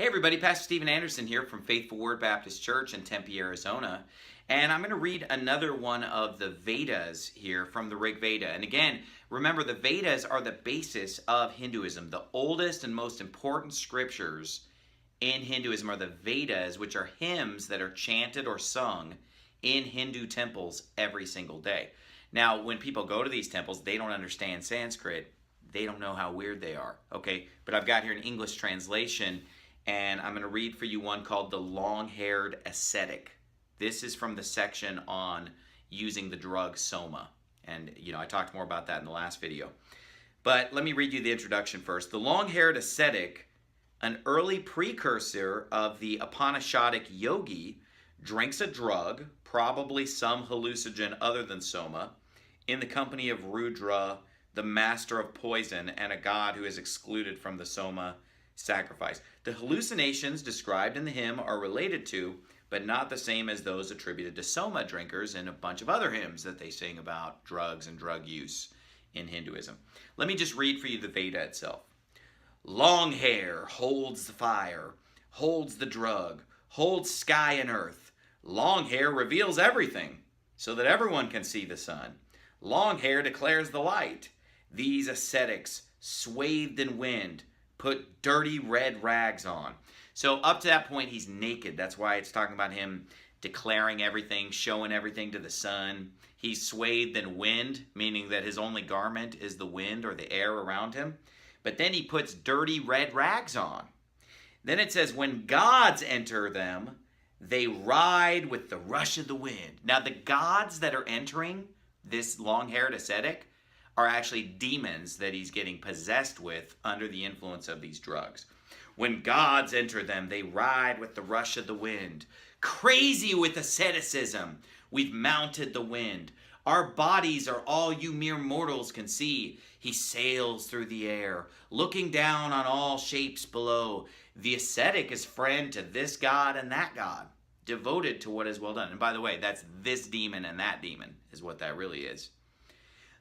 Hey everybody, Pastor Stephen Anderson here from Faithful Word Baptist Church in Tempe, Arizona. And I'm going to read another one of the Vedas here from the Rig Veda. And again, remember the Vedas are the basis of Hinduism. The oldest and most important scriptures in Hinduism are the Vedas, which are hymns that are chanted or sung in Hindu temples every single day. Now, when people go to these temples, they don't understand Sanskrit. They don't know how weird they are, okay? But I've got here an English translation, and I'm going to read for you one called The Long-Haired Ascetic. This is from the section on using the drug soma. And, I talked more about that in the last video. But let me read you the introduction first. The long-haired ascetic, an early precursor of the Upanishadic yogi, drinks a drug, probably some hallucinogen other than soma, in the company of Rudra, the master of poison, and a god who is excluded from the soma sacrifice. The hallucinations described in the hymn are related to, but not the same as those attributed to soma drinkers in a bunch of other hymns that they sing about drugs and drug use in Hinduism. Let me just read for you the Veda itself. Long hair holds the fire, holds the drug, holds sky and earth. Long hair reveals everything so that everyone can see the sun. Long hair declares the light. These ascetics, swathed in wind, put dirty red rags on. So up to that point, he's naked. That's why it's talking about him declaring everything, showing everything to the sun. He's swathed in wind, meaning that his only garment is the wind or the air around him. But then he puts dirty red rags on. Then it says, when gods enter them, they ride with the rush of the wind. Now the gods that are entering this long-haired ascetic are actually demons that he's getting possessed with under the influence of these drugs. When gods enter them, they ride with the rush of the wind. Crazy with asceticism, we've mounted the wind. Our bodies are all you mere mortals can see. He sails through the air, looking down on all shapes below. The ascetic is friend to this god and that god, devoted to what is well done. And by the way, that's this demon and that demon is what that really is.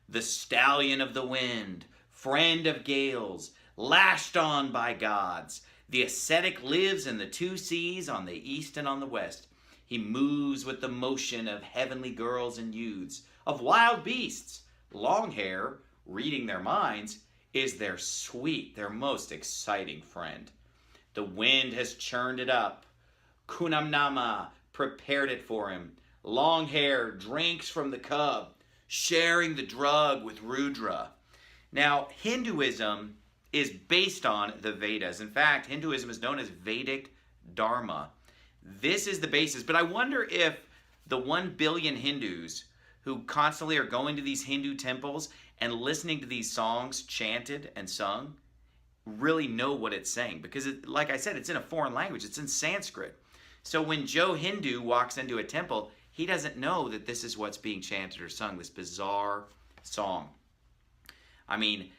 The stallion of the wind, friend of gales, lashed on by gods. The ascetic lives in the two seas, on the east and on the west. He moves with the motion of heavenly girls and youths, of wild beasts. Long hair, reading their minds, is their sweet, their most exciting friend. The wind has churned it up. Kunamnama prepared it for him. Long hair drinks from the cub, sharing the drug with Rudra. Now, Hinduism is based on the Vedas. In fact, Hinduism is known as Vedic Dharma. This is the basis. But I wonder if the 1 billion Hindus who constantly are going to these Hindu temples and listening to these songs chanted and sung really know what it's saying. Because, like I said, it's in a foreign language. It's in Sanskrit. So when Joe Hindu walks into a temple, he doesn't know that this is what's being chanted or sung, this bizarre song. I mean,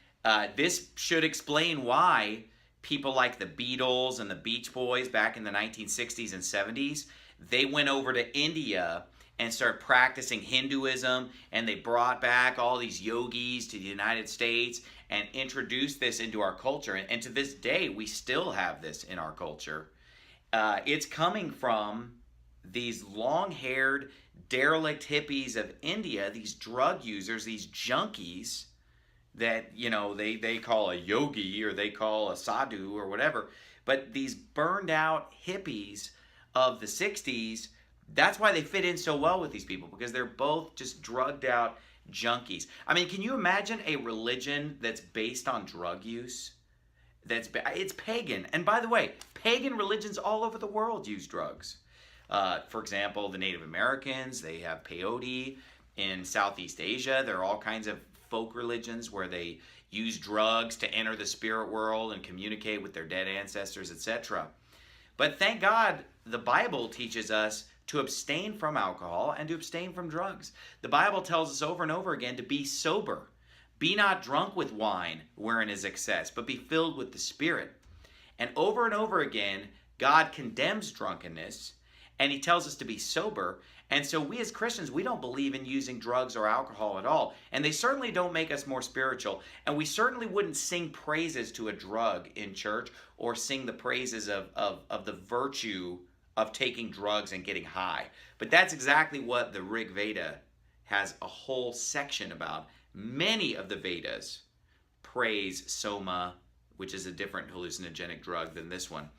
this should explain why people like the Beatles and the Beach Boys back in the 1960s and 70s, they went over to India and started practicing Hinduism, and they brought back all these yogis to the United States and introduced this into our culture. And to this day, we still have this in our culture. It's coming from these long-haired, derelict hippies of India, these drug users, these junkies that, they call a yogi or they call a sadhu or whatever. But these burned out hippies of the 60s, that's why they fit in so well with these people, because they're both just drugged out junkies. I mean, can you imagine a religion that's based on drug use? It's pagan. And by the way, pagan religions all over the world use drugs. For example, the Native Americans, they have peyote. In Southeast Asia, there are all kinds of folk religions where they use drugs to enter the spirit world and communicate with their dead ancestors, etc. But thank God, the Bible teaches us to abstain from alcohol and to abstain from drugs. The Bible tells us over and over again to be sober. Be not drunk with wine, wherein is excess, but be filled with the Spirit. And over again, God condemns drunkenness, and he tells us to be sober. And so we as Christians, we don't believe in using drugs or alcohol at all. And they certainly don't make us more spiritual. And we certainly wouldn't sing praises to a drug in church or sing the praises of the virtue of taking drugs and getting high. But that's exactly what the Rig Veda has a whole section about. Many of the Vedas praise soma, which is a different hallucinogenic drug than this one,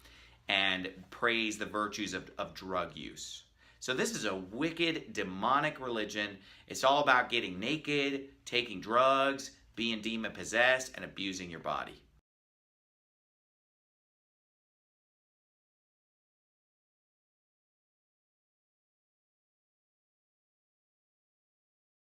and praise the virtues of drug use. So this is a wicked, demonic religion. It's all about getting naked, taking drugs, being demon-possessed, and abusing your body.